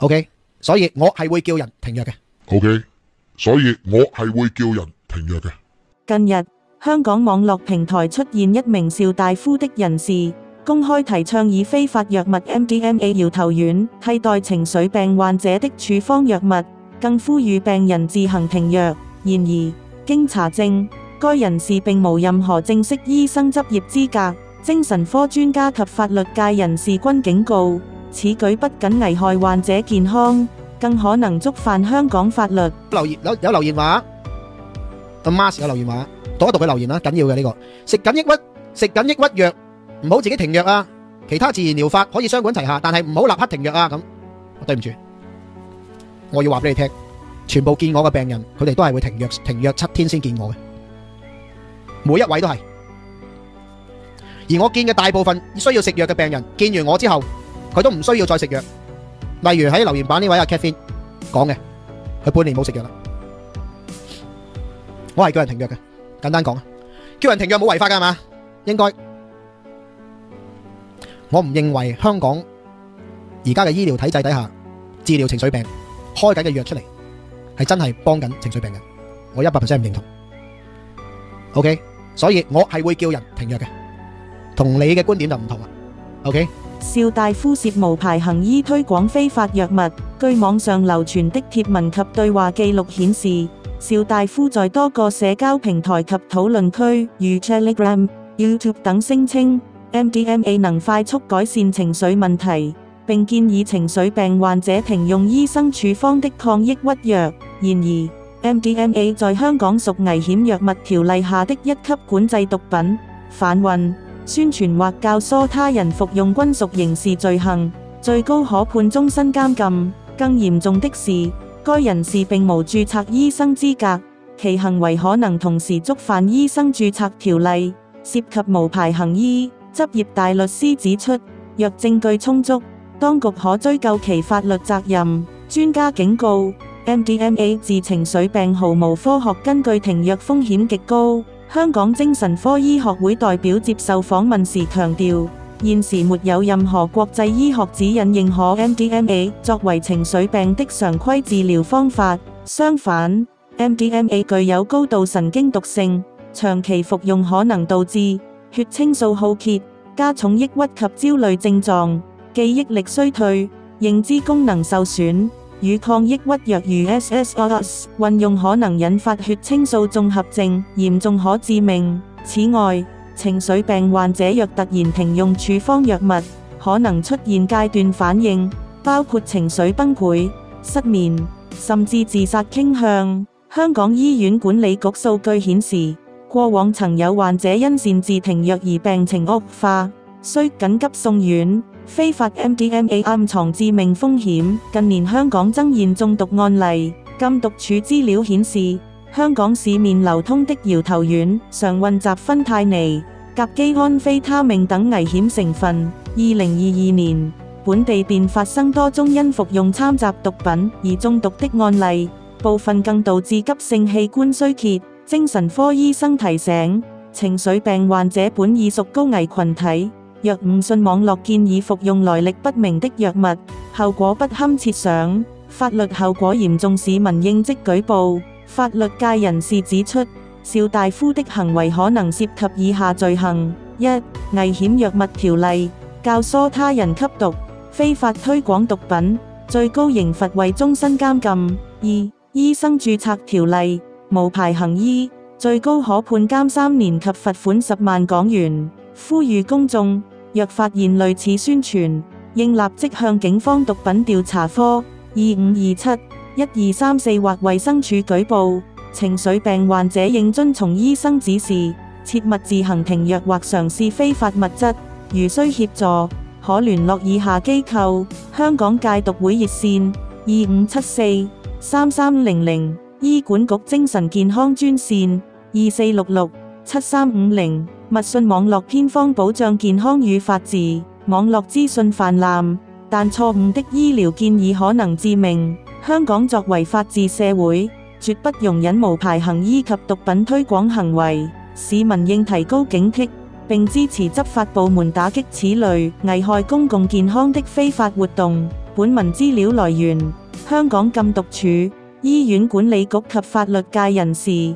OK， 所以我係會叫人停藥嘅。OK， 所以我係會叫人停藥嘅。近日，香港網絡平台出現一名邵大夫的人士，公開提倡以非法藥物 MDMA 搖頭丸替代情緒病患者的處方藥物，更呼籲病人自行停藥。然而，經查證，該人士並無任何正式醫生執業資格。精神科專家及法律界人士均警告，此舉不僅危害患者健康，更可能觸犯香港法律。有留言話，阿 Mas 有留言話，讀一讀佢留言啦，緊要嘅呢個。食緊抑鬱藥，唔好自己停藥啊！其他自然療法可以雙管齊下，但係唔好立刻停藥啊！咁，對唔住，我要話俾你聽，全部見我嘅病人，佢哋都係會停藥7天先見我嘅，每一位都係。而我見嘅大部分需要食藥嘅病人，見完我之後，佢都唔需要再食藥。例如喺留言板呢位阿 Catherine 講嘅，佢半年冇食藥啦。我係叫人停藥嘅，簡單講，叫人停藥冇違法㗎係嘛？應該。我唔認為香港而家嘅醫療體制底下治療情緒病開緊嘅藥出嚟係真係幫緊情緒病人，我100%唔認同。OK， 所以我係會叫人停藥嘅。同你嘅觀點就唔同啦。OK， 邵大夫涉無牌行醫推廣非法藥物。據網上流傳的貼文及對話記錄顯示，邵大夫在多個社交平台及討論區，如 Telegram、YouTube 等聲稱 MDMA 能快速改善情緒問題，並建議情緒病患者停用醫生處方的抗抑鬱藥。然而 ，MDMA 在香港屬危險藥物條例下的一級管制毒品，販運、宣傳或教唆他人服用均屬刑事罪行，最高可判終身監禁。更嚴重的是，該人士並無註冊醫生資格，其行為可能同時觸犯醫生註冊條例，涉及無牌行醫。執業大律師指出，若證據充足，當局可追究其法律責任。專家警告， MDMA 治情緒病毫無科學根據，停藥風險極高。香港精神科醫學會代表接受訪問時強調，現時沒有任何國際醫學指引認可 MDMA 作為情緒病的常規治療方法。相反， MDMA 具有高度神經毒性，長期服用可能導致血清素耗竭、加重抑鬱及焦慮症狀、記憶力衰退、認知功能受損。與抗抑鬱藥如 SSRIs 運用可能引發血清素綜合症，嚴重可致命。此外，情緒病患者若突然停用處方藥物，可能出現階段反應，包括情緒崩潰、失眠，甚至自殺傾向。香港醫院管理局數據顯示，過往曾有患者因擅自停藥而病情惡化，需緊急送院。非法 MDMA 暗藏致命風險。近年香港增現中毒案例。禁毒處資料顯示，香港市面流通的搖頭丸常混雜芬太尼、甲基安非他命等危險成分。2022年，本地便發生多宗因服用摻雜毒品而中毒的案例，部分更導致急性器官衰竭。精神科醫生提醒，情緒病患者本已屬高危群體。若誤信網絡建議服用來歷不明的藥物，後果不堪設想，法律後果嚴重，市民應即舉報。法律界人士指出，邵大夫的行為可能涉及以下罪行： 1. 危險藥物條例，教唆他人吸毒，非法推廣毒品，最高刑罰為終身監禁； 2. 醫生註冊條例，無牌行醫，最高可判監3年及罰款10萬港元。呼籲公眾，若發現類似宣傳，應立即向警方毒品調查科25271234或衛生署舉報。情緒病患者應遵從醫生指示，切勿自行停藥或嘗試非法物質。如需協助，可聯絡以下機構：香港戒毒會熱線25743300，醫管局精神健康專線24667350。密信網絡偏方保障健康與法治，網絡資訊泛濫，但錯誤的醫療建議可能致命。香港作為法治社會，絕不容忍無牌行醫及毒品推廣行為。市民應提高警惕，並支持執法部門打擊此類危害公共健康的非法活動。本文資料來源：香港禁毒處、醫院管理局及法律界人士。